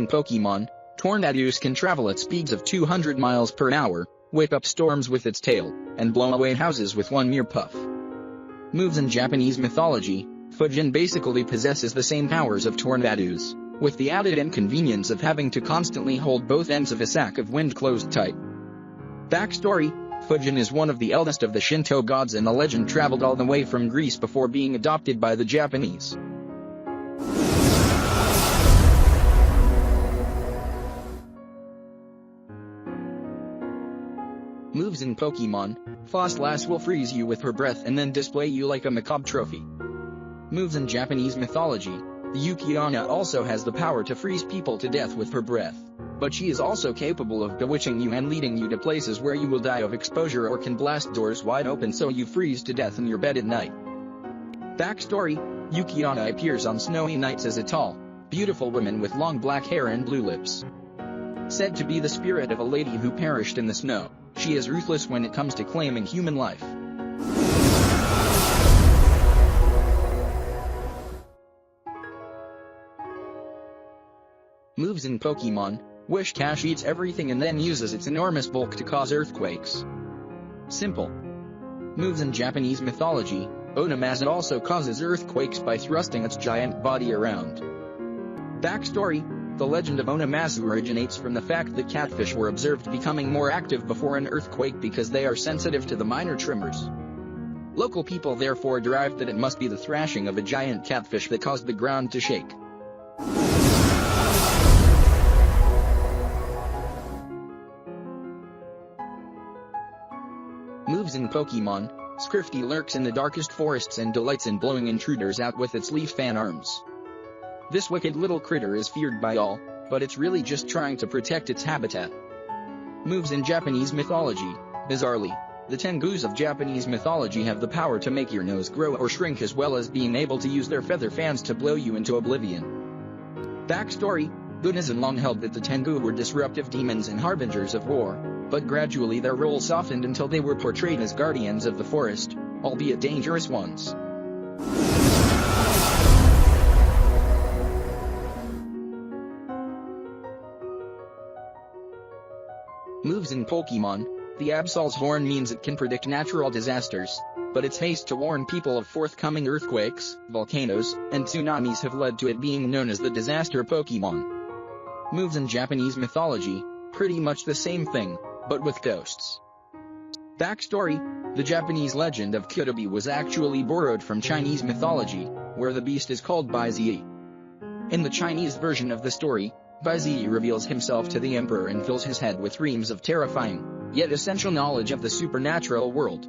Pokemon, Tornadus can travel at speeds of 200 miles per hour, whip up storms with its tail, and blow away houses with one mere puff. Moves in Japanese mythology, Fujin basically possesses the same powers of Tornadus, with the added inconvenience of having to constantly hold both ends of a sack of wind closed tight. Backstory: Fujin is one of the eldest of the Shinto gods, and the legend traveled all the way from Greece before being adopted by the Japanese. Moves in Pokemon, Frostlass will freeze you with her breath and then display you like a macabre trophy. Moves in Japanese mythology, the Yuki-onna also has the power to freeze people to death with her breath, but she is also capable of bewitching you and leading you to places where you will die of exposure or can blast doors wide open so you freeze to death in your bed at night. Backstory: Yuki-onna appears on snowy nights as a tall, beautiful woman with long black hair and blue lips. Said to be the spirit of a lady who perished in the snow, she is ruthless when it comes to claiming human life. Moves in Pokemon, Whiscash eats everything and then uses its enormous bulk to cause earthquakes. Simple. Moves in Japanese mythology, Onamazu also causes earthquakes by thrusting its giant body around. Backstory: the legend of Onamazu originates from the fact that catfish were observed becoming more active before an earthquake because they are sensitive to the minor tremors. Local people therefore derived that it must be the thrashing of a giant catfish that caused the ground to shake. Moves in Pokemon, Scrifty lurks in the darkest forests and delights in blowing intruders out with its leaf fan arms. This wicked little critter is feared by all, but it's really just trying to protect its habitat. Moves in Japanese mythology, bizarrely, the Tengus of Japanese mythology have the power to make your nose grow or shrink, as well as being able to use their feather fans to blow you into oblivion. Backstory: Buddhism long held that the Tengu were disruptive demons and harbingers of war, but gradually their role softened until they were portrayed as guardians of the forest, albeit dangerous ones. Moves in Pokemon, the Absol's horn means it can predict natural disasters, but its haste to warn people of forthcoming earthquakes, volcanoes, and tsunamis have led to it being known as the Disaster Pokemon. Moves in Japanese mythology, pretty much the same thing, but with ghosts. Backstory: the Japanese legend of Kyutobi was actually borrowed from Chinese mythology, where the beast is called Baizi. In the Chinese version of the story, Baizi reveals himself to the emperor and fills his head with reams of terrifying, yet essential knowledge of the supernatural world.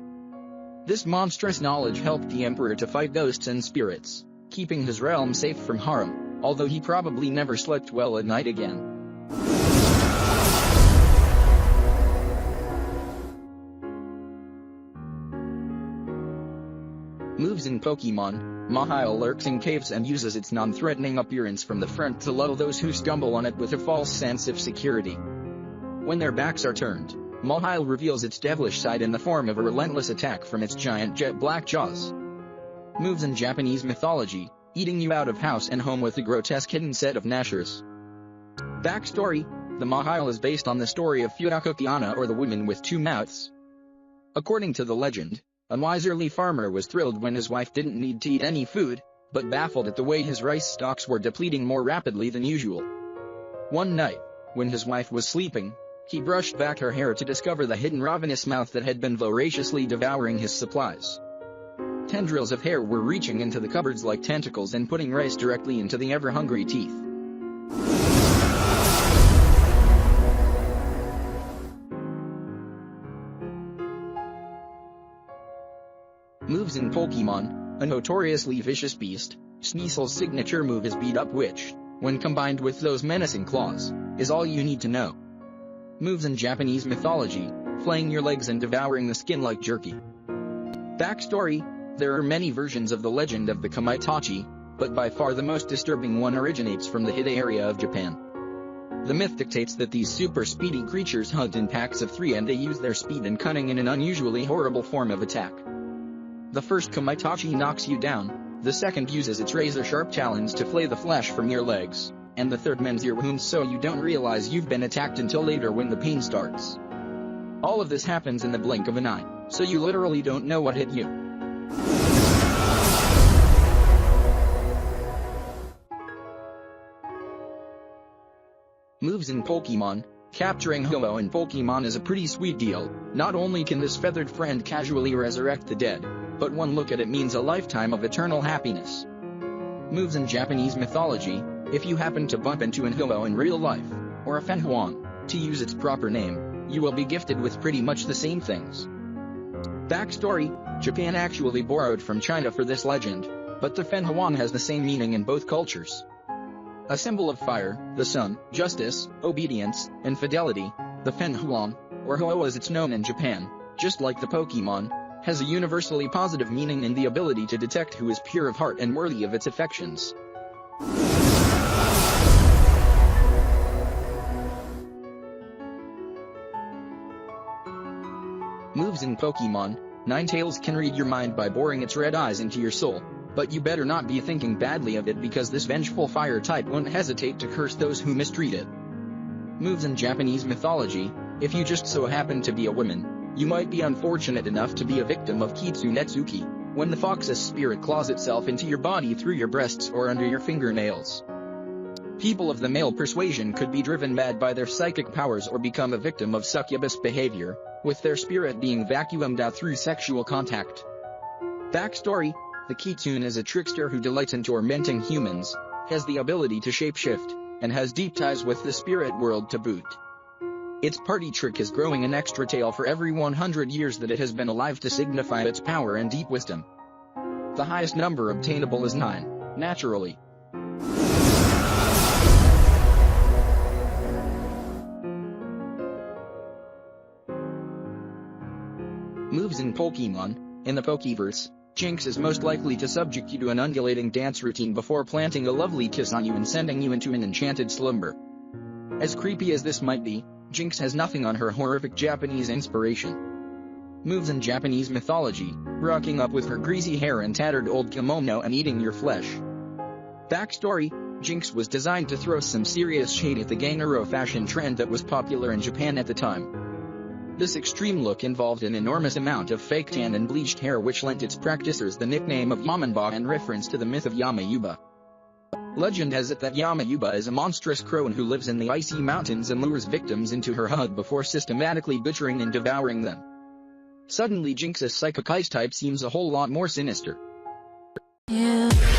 This monstrous knowledge helped the emperor to fight ghosts and spirits, keeping his realm safe from harm, although he probably never slept well at night again. Moves in Pokemon, Mawile lurks in caves and uses its non-threatening appearance from the front to lull those who stumble on it with a false sense of security. When their backs are turned, Mawile reveals its devilish side in the form of a relentless attack from its giant jet black jaws. Moves in Japanese mythology, eating you out of house and home with a grotesque hidden set of gnashers. Backstory: the Mawile is based on the story of Furakoki-onna, or the woman with two mouths. According to the legend, a miserly farmer was thrilled when his wife didn't need to eat any food, but baffled at the way his rice stalks were depleting more rapidly than usual. One night, when his wife was sleeping, he brushed back her hair to discover the hidden ravenous mouth that had been voraciously devouring his supplies. Tendrils of hair were reaching into the cupboards like tentacles and putting rice directly into the ever-hungry teeth. Moves in Pokemon, a notoriously vicious beast, Sneasel's signature move is Beat Up, which, when combined with those menacing claws, is all you need to know. Moves in Japanese mythology, flaying your legs and devouring the skin like jerky. Backstory: there are many versions of the legend of the Kamaitachi, but by far the most disturbing one originates from the Hida area of Japan. The myth dictates that these super speedy creatures hunt in packs of 3 and they use their speed and cunning in an unusually horrible form of attack. The first Kamaitachi knocks you down, the second uses its razor-sharp talons to flay the flesh from your legs, and the third mends your wounds so you don't realize you've been attacked until later when the pain starts. All of this happens in the blink of an eye, so you literally don't know what hit you. Moves in Pokemon. Capturing Ho-Oh in Pokemon is a pretty sweet deal. Not only can this feathered friend casually resurrect the dead, but one look at it means a lifetime of eternal happiness. Moves in Japanese mythology. If you happen to bump into an Ho-Oh in real life, or a Fenhuang, to use its proper name, you will be gifted with pretty much the same things. Backstory: Japan actually borrowed from China for this legend, but the Fenhuang has the same meaning in both cultures. A symbol of fire, the sun, justice, obedience, and fidelity, the Fenhuang, or Ho-Oh as it's known in Japan, just like the Pokemon, has a universally positive meaning in the ability to detect who is pure of heart and worthy of its affections. Moves in Pokemon. Ninetales can read your mind by boring its red eyes into your soul, but you better not be thinking badly of it because this vengeful fire type won't hesitate to curse those who mistreat it. Moves in Japanese mythology. If you just so happen to be a woman, you might be unfortunate enough to be a victim of Kitsunetsuki, when the fox's spirit claws itself into your body through your breasts or under your fingernails. People of the male persuasion could be driven mad by their psychic powers or become a victim of succubus behavior, with their spirit being vacuumed out through sexual contact. Backstory: the Kitsune is a trickster who delights in tormenting humans, has the ability to shapeshift, and has deep ties with the spirit world to boot. Its party trick is growing an extra tail for every 100 years that it has been alive to signify its power and deep wisdom. The highest number obtainable is 9, naturally. Moves in Pokemon. In the Pokeverse, Jynx is most likely to subject you to an undulating dance routine before planting a lovely kiss on you and sending you into an enchanted slumber. As creepy as this might be, Jynx has nothing on her horrific Japanese inspiration. Moves in Japanese mythology. Rocking up with her greasy hair and tattered old kimono and eating your flesh. Backstory: Jynx was designed to throw some serious shade at the Ganaro fashion trend that was popular in Japan at the time. This extreme look involved an enormous amount of fake tan and bleached hair, which lent its practicers the nickname of Yamanba in reference to the myth of Yamayuba. Legend has it that Yamayuba is a monstrous crone who lives in the icy mountains and lures victims into her hut before systematically butchering and devouring them. Suddenly Jynx's psychic ice type seems a whole lot more sinister. Yeah.